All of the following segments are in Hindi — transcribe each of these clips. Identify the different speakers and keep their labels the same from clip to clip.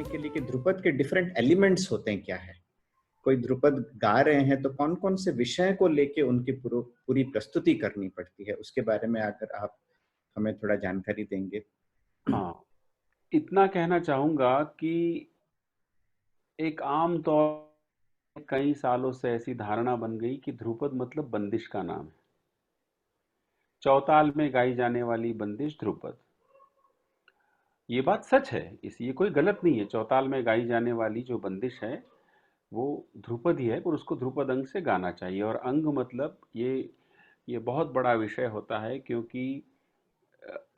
Speaker 1: जानने के लिए कि ध्रुपद के डिफरेंट एलिमेंट्स होते हैं क्या है। कोई ध्रुपद गा रहे हैं तो कौन कौन से विषय को लेके उनकी पूरी प्रस्तुति करनी पड़ती है, उसके बारे में अगर आप हमें थोड़ा जानकारी देंगे।
Speaker 2: हाँ, इतना कहना चाहूँगा कि एक आम तौर पे कई सालों से ऐसी धारणा बन गई कि ध्रुपद मतलब बंदिश का नाम है। चौताल में गाई जाने वाली बंदिश ध्रुपद। ये बात सच है, इस ये कोई गलत नहीं है। चौताल में गाई जाने वाली जो बंदिश है, वो ध्रुपद ही है, पर उसको ध्रुपद अंग से गाना चाहिए। और अंग मतलब ये बहुत बड़ा विषय होता है, क्योंकि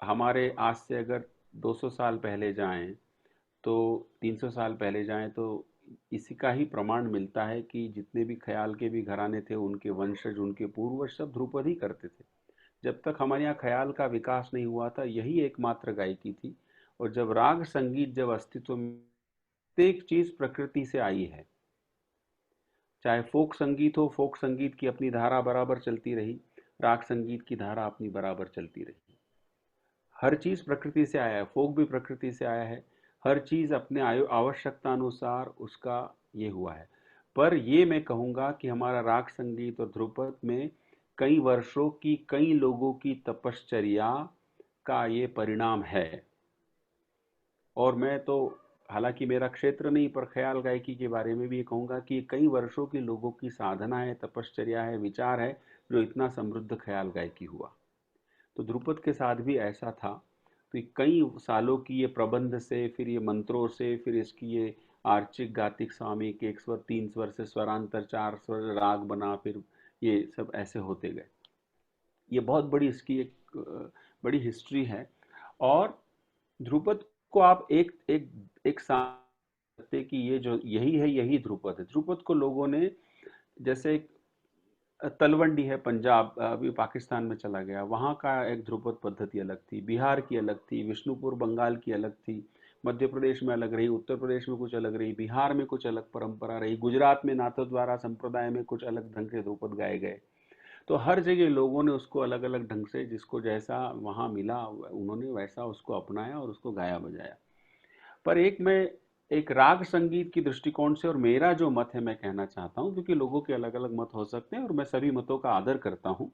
Speaker 2: हमारे आज से अगर 200 साल पहले जाएं, तो 300 साल पहले जाएं, तो इसी का ही प्रमाण मिलता है कि जितने भी ख्याल के भी घराने थे, उनके वंशज, उनके पूर्वज सब ध्रुपद ही करते थे। जब तक हमारे यहाँ ख्याल का विकास नहीं हुआ था, यही एकमात्र गायकी थी। और जब राग संगीत जब अस्तित्व में, प्रत्येक चीज प्रकृति से आई है। चाहे फोक संगीत हो, फोक संगीत की अपनी धारा बराबर चलती रही, राग संगीत की धारा अपनी बराबर चलती रही। हर चीज प्रकृति से आया है, फोक भी प्रकृति से आया है। हर चीज अपने आवश्यकता अनुसार उसका ये हुआ है। पर ये मैं कहूँगा कि हमारा राग संगीत और ध्रुपद में कई वर्षों की, कई लोगों की तपश्चर्या का ये परिणाम है। और मैं तो, हालांकि मेरा क्षेत्र नहीं, पर ख्याल गायकी के बारे में भी ये कहूँगा कि कई वर्षों के लोगों की साधना है, तपश्चर्या है, विचार है, जो इतना समृद्ध ख्याल गायकी हुआ। तो ध्रुपद के साथ भी ऐसा था। तो कई सालों की ये प्रबंध से, फिर ये मंत्रों से, फिर इसकी ये आर्चिक गातिक सामिक, एक स्वर तीन स्वर से स्वरांतर चार स्वर राग बना, फिर ये सब ऐसे होते गए। ये बहुत बड़ी इसकी एक बड़ी हिस्ट्री है। और ध्रुपद को आप एक एक एक सकते कि ये जो यही है, यही ध्रुपद है। ध्रुपद को लोगों ने, जैसे एक तलवंडी है पंजाब, अभी पाकिस्तान में चला गया, वहाँ का एक ध्रुपद पद्धति अलग थी, बिहार की अलग थी, विष्णुपुर बंगाल की अलग थी, मध्य प्रदेश में अलग रही, उत्तर प्रदेश में कुछ अलग रही, बिहार में कुछ अलग परंपरा रही, गुजरात में नाथद्वारा संप्रदाय में कुछ अलग ढंग से ध्रुपद गाए गए। तो हर जगह लोगों ने उसको अलग अलग ढंग से, जिसको जैसा वहाँ मिला, उन्होंने वैसा उसको अपनाया और उसको गाया बजाया। पर एक राग संगीत की दृष्टिकोण से, और मेरा जो मत है मैं कहना चाहता हूँ, क्योंकि लोगों के अलग अलग मत हो सकते हैं और मैं सभी मतों का आदर करता हूँ।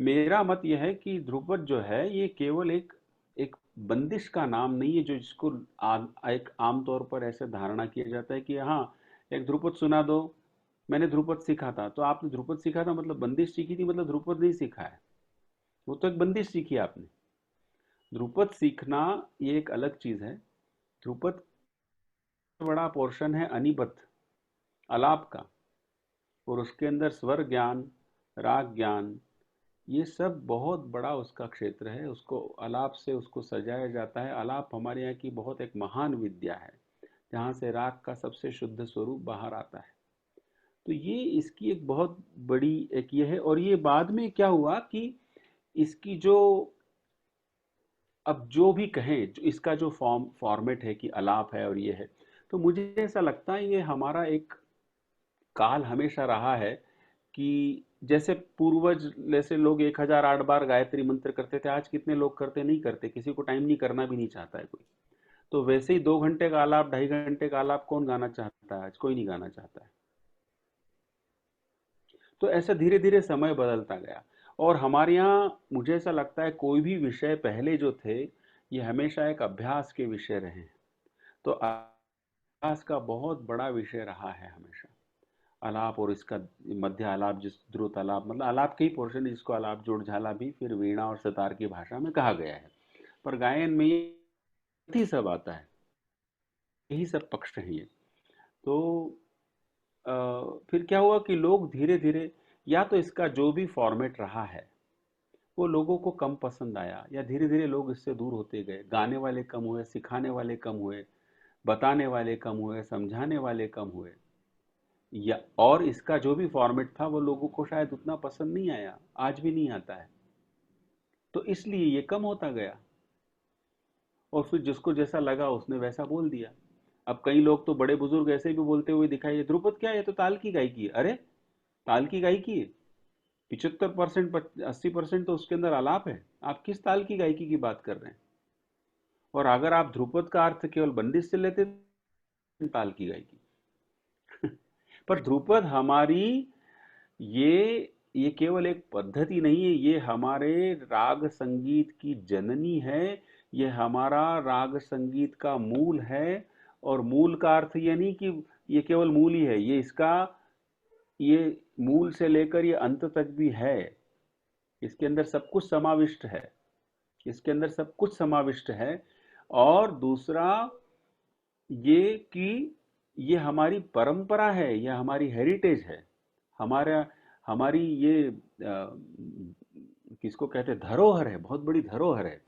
Speaker 2: मेरा मत यह है कि ध्रुपद जो है, ये केवल एक एक बंदिश का नाम नहीं है, जो जिसको एक आमतौर पर ऐसे धारणा किया जाता है कि हाँ, एक ध्रुपद सुना दो, मैंने ध्रुपद सीखा था। तो आपने ध्रुपद सीखा था मतलब बंदिश सीखी थी, मतलब ध्रुपद नहीं सीखा है। वो तो एक बंदिश सीखी आपने। ध्रुपद सीखना ये एक अलग चीज है। ध्रुपद बड़ा पोर्शन है अनिबद्ध आलाप का, और उसके अंदर स्वर ज्ञान, राग ज्ञान, ये सब बहुत बड़ा उसका क्षेत्र है। उसको आलाप से उसको सजाया जाता है। आलाप हमारे यहाँ की बहुत एक महान विद्या है, जहाँ से राग का सबसे शुद्ध स्वरूप बाहर आता है। तो ये इसकी एक बहुत बड़ी एक ये है। और ये बाद में क्या हुआ कि इसकी जो, अब जो भी कहें, जो इसका जो फॉर्मेट है कि आलाप है और ये है, तो मुझे ऐसा लगता है ये हमारा एक काल हमेशा रहा है कि जैसे पूर्वज, जैसे लोग 1008 बार गायत्री मंत्र करते थे, आज कितने लोग करते, नहीं करते, किसी को टाइम नहीं, करना भी नहीं चाहता है कोई। तो वैसे ही 2 घंटे का आलाप, 2.5 घंटे का आलाप कौन गाना चाहता है? आज कोई नहीं गाना चाहता है। तो ऐसा धीरे धीरे समय बदलता गया। और हमारे यहाँ मुझे ऐसा लगता है कोई भी विषय पहले जो थे, ये हमेशा एक अभ्यास के विषय रहे हैं। तो अभ्यास का बहुत बड़ा विषय रहा है हमेशा आलाप। और इसका मध्य आलाप, जिस द्रुत आलाप, मतलब आलाप के ही पोर्शन है, जिसको आलाप जोड़ झाला भी फिर वीणा और सितार की भाषा में कहा गया है। पर गायन में ही सब आता है, यही सब पक्ष है ये। तो फिर क्या हुआ कि लोग धीरे धीरे, या तो इसका जो भी फॉर्मेट रहा है वो लोगों को कम पसंद आया, या धीरे धीरे लोग इससे दूर होते गए, गाने वाले कम हुए, सिखाने वाले कम हुए, बताने वाले कम हुए, समझाने वाले कम हुए, या और इसका जो भी फॉर्मेट था वो लोगों को शायद उतना पसंद नहीं आया, आज भी नहीं आता है। तो इसलिए ये कम होता गया। और फिर जिसको जैसा लगा उसने वैसा बोल दिया। अब कई लोग तो, बड़े बुजुर्ग, ऐसे भी बोलते हुए दिखाई, ये ध्रुपद क्या है, ये तो ताल की गायकी है। अरे, ताल की गायकी है? 75% 80% तो उसके अंदर आलाप है। आप किस ताल की गायकी की बात कर रहे हैं? और अगर आप ध्रुपद का अर्थ केवल बंदिश से लेते ताल की गायकी। पर ध्रुपद हमारी ये केवल एक पद्धति नहीं है, ये हमारे राग संगीत की जननी है, ये हमारा राग संगीत का मूल है। और मूल का अर्थ ये नहीं कि ये केवल मूल ही है, ये मूल से लेकर ये अंत तक भी है। इसके अंदर सब कुछ समाविष्ट है, इसके अंदर सब कुछ समाविष्ट है। और दूसरा ये कि ये हमारी परंपरा है, ये हमारी हेरिटेज है, हमारा हमारी ये किसको कहते हैं, धरोहर है, बहुत बड़ी धरोहर है।